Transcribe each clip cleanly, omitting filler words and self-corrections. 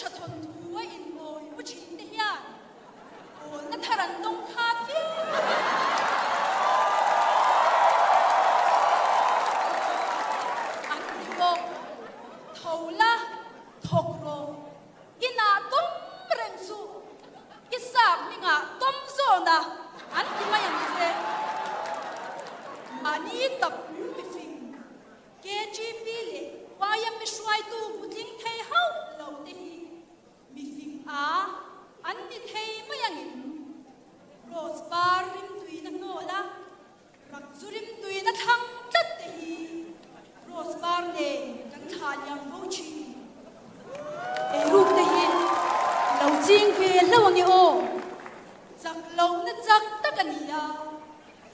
ชะทนทัวอินโอยผู้ชินเดียโอนนัทรันตงคาฟีอันดิโกทาวละทกโรกินาต้มเร่งสุกิสากมิงาต้มโซนะอันที่มาอย่างเซอันนี้ตับมิฟิงเกจีพีเลวายังไม่ช่วยตู้บุทิ้งเทเฮาเหล่านี้มิฟิงอันนี้เทมาอย่างนี้โรสบาริมตุยนักโนละรักจุริมตุยนักทั้งตัดตีโรสบาร์เดกันทานยังโฟชีรูปตีเราจริงเวลเราเงี้ยโอจักเราเนจักตะกันยา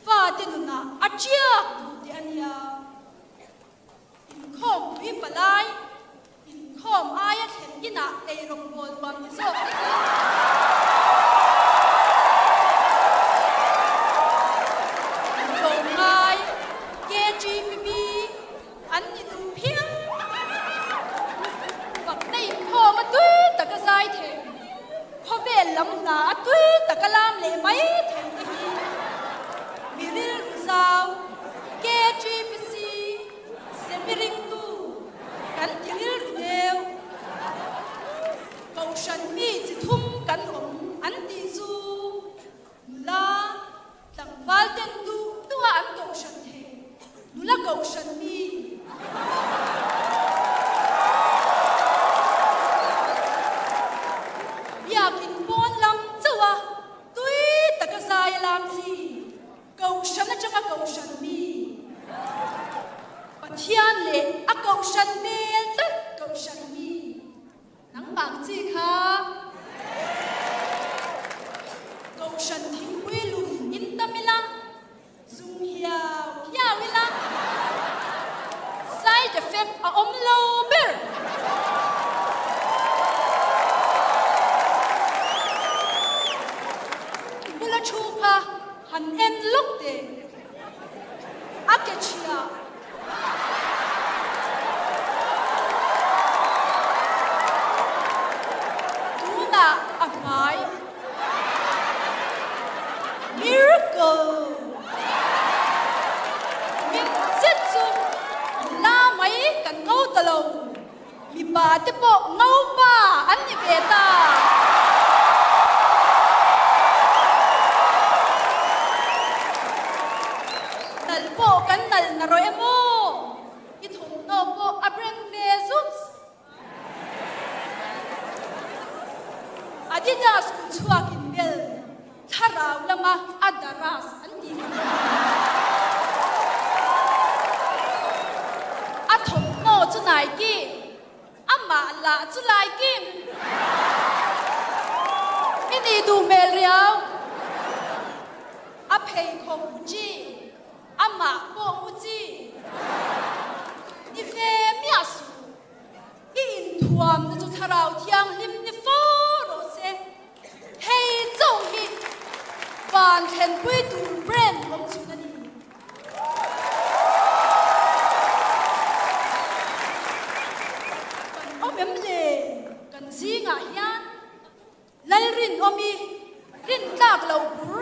ฟาดินุนาอาเจียดูเดียนยาอินคอมวิปไลอินคอมอายะเห็นกินาเตรงบอลวันที่สองโจงไงเกจีบีอันนี้ดูเพียงฝักในพ่อมาด้วยตะกะไซเทพ่อเวลลำหนาด้วยตะกะลามเล่ไม่เทนี่มิริลสาวเกจีบีซีเซมิริงตูกันทิริลเดวเขาฉันมีจิตทุ่มกันอมอันติซูลาตั้งวัลเดนดูตัวอันเขาฉันเทดูละเขาฉันมีอยากกินบอนลำจัวตุยตะกะไซลำซีเขาฉันน่ะจังเขาฉันมีปัจจัยเล่อะเขาฉันเบลจัดเขาฉันมีนังบางจีค่ะเขาฉันทิ้งไว้ลุงอินตามิลาซุงเฮียววิลาside effect อมโลเบอร์บุลชูพาหันเอ็นลุกเดอาเกชิอาดูน่าอันไง miracle มิงเจ็ดสุดลาไม่กันเงาตะลงมีบาดที่ปกเงาป่าอันนี้เบตานัลโปกันนัลนารอยโมอิทุนโนโปอับเรนเวซุสอาดิดาสกุชัวกินเบลทาราวลมาอัดดารัสอันนี้อาทงโนจุนายกิอามาลาจุลายกิมินีดูเมเรียวอาเพย์คงอุจิอามาโปอุจิอีเฟมิอาสุอินทวมนจุทาราวเทียงลิมนิฟอโรเซเฮย์จงฮิบานเทนปุยดูเบรนลงสุนันกันซีงายันไลรินอมีรินตากเหลาบุร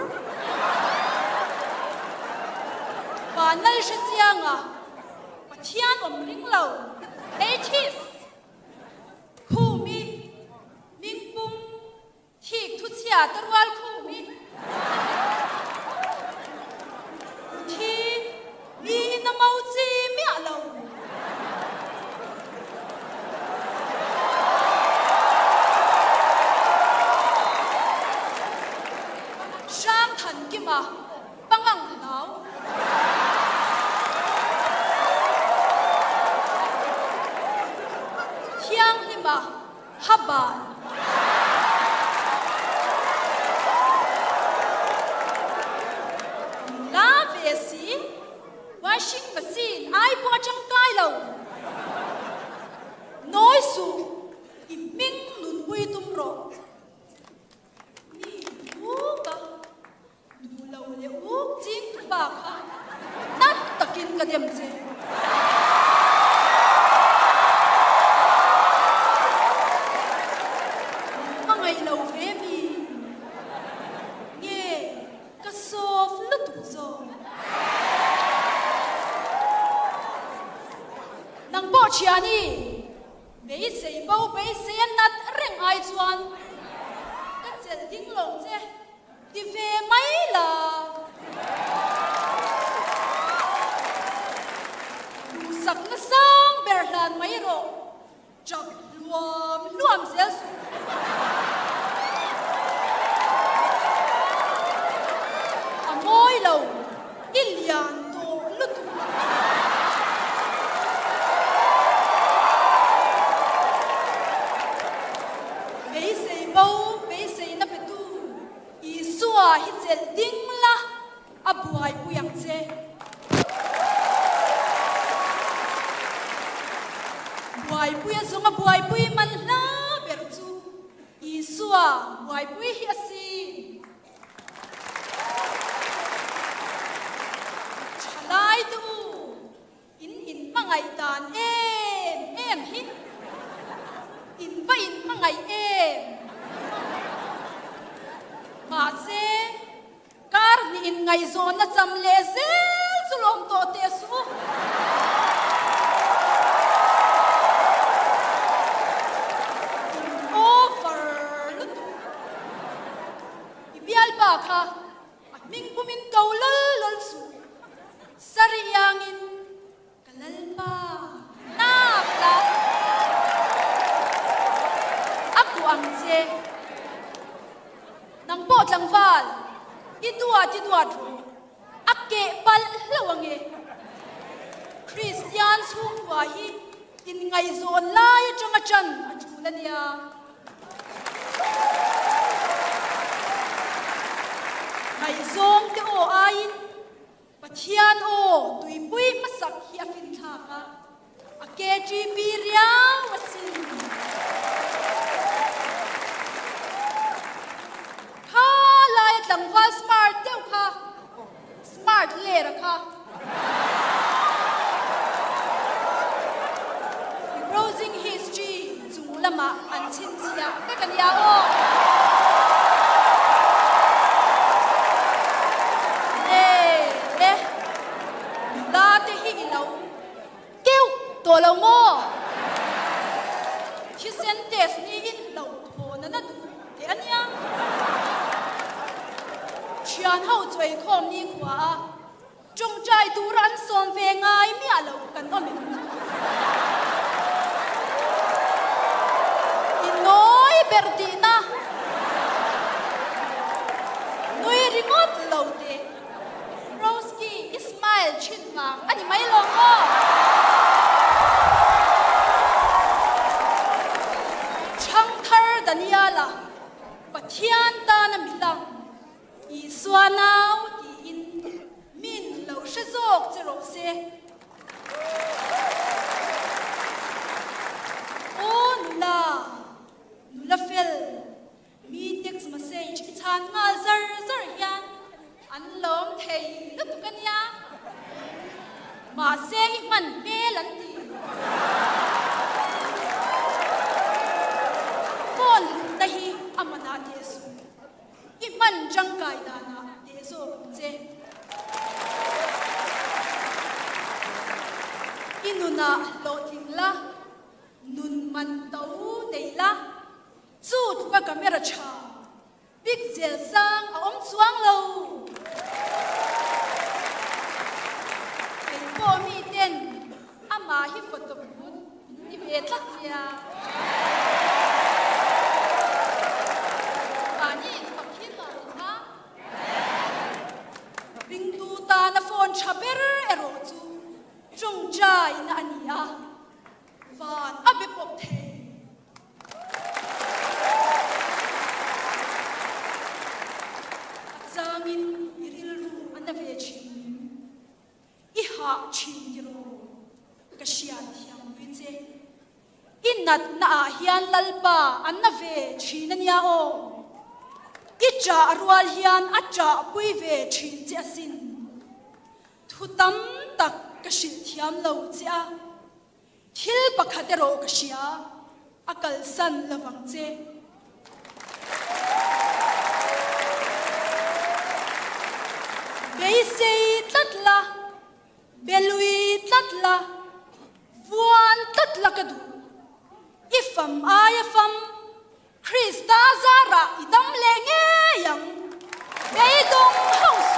บานไลเชจียงอ่ะปัจจัยอมริงเหลาเอทิสคู่มีมิงปุงทีกทุเสียตรวลคู่มีทีมีน้ำมูจีมีอะไรมาปังงังเหลาเที่ยงลิมาฮับบานลาเวซีวาชิงมาซีนไอพอจังไกเหลาน้อยสูอิมิงนุนบุยตุมรอจริงปากค่ะนัดตะกินกระเดียมเจ อ ไปเสียนัดเร่งไอชวนก็เจ็ดดิ้งหลงเจ้ดิเวไม่ล่ะดูสักน่ะสังเบรลานไม่รอจับรวมเสียสุอโมยเราอิลยานโตลุตุเบยเซย์บ่เบยเซย์นับเป็นตูอีสัวฮิเจลดิ้งละอับวยปุยังเจบวยปุยสงบวยปุยมันละเบรจูอีสัวบวยปุยฮิอซีลายดูอินมังไงตานเอ็มฮิอินไปอินมังไงมาเซการนี่อินไงโซนนะจำเลเซสุลมโตเตสุโอเวอร์ลุตุอิบิอัลบาค่ะมิงบุมินเกาลลลสุSariyangin kalalpa nakla ako ang je nang pot lang val idua dro akke pal lawange Christian su wahi in ngai zon lai changa chan achula nia ngai zong te o ain Pathian o tui pui masak hi afin thaka a KGB riang wasin kha lai tlangwa smart teu kha smart le ra kha browsing history chung lama an chin chia ka kan ya oตัวเราโม่ที่เซนเตสนี่อินเราโหนั่นน่ะเดี๋ยวนี้เชียนเฮาจอยคอมนี่ขวาจงใจดูรันส่วนเวงไงไม่เอาเรากันอ้อมอินน้อยเบอร์ดีนะน้อยริงอดเราเดโรสกี้อิสมาอิลชินมาอันนี้ไม่ลงก็Daniela, Pathian ta na milang, Iswanau di in min lo shazok zero se. Oh nula fel, mi text message ithan ngal zar yan, an lom thei lutukan ya, ma se man melan di. Dahi amana desu iman jangkai dana deso je inuna lotingla nun man tau deila chu thuka camera cha big zel sang a om chuang lo ei po mi ten ama hi photo bun ni ve tlak ya na phone chaber erochu chongjai na ania van abe pop the zangin iril ru anave chin iha chin giro kashian thiam wiche inat na hian lalpa anave chin ania o icha arwal hian acha puive chin che asin Hutam tak kasil thiam lo chia thil pakhatero kasia akal san lawang che beisei tlatla belui tlatla vuan tlatla kadu ifam ayafam Krista zara idam lenge yang beidong house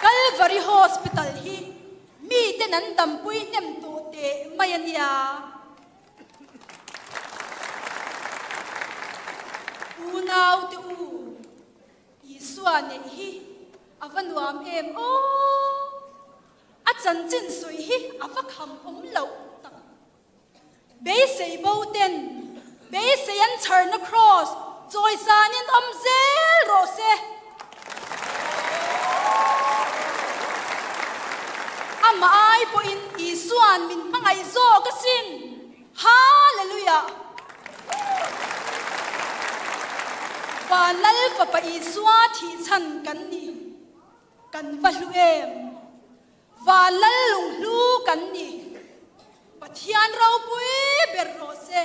Calvary Hospital hi mi tenan dampui nem tu te mayania unau te u iswane hi avanuam em o achan chin sui hi avakham lo tak be sei bo ten be sei an char na cross joy sanin zel ro se ama ai po in isuan min pangai zo kasin hallelujah Vanal papa iswa thi chan kan ni kan valu em Vanal lung lu kan ni pathian rau pui ber ro se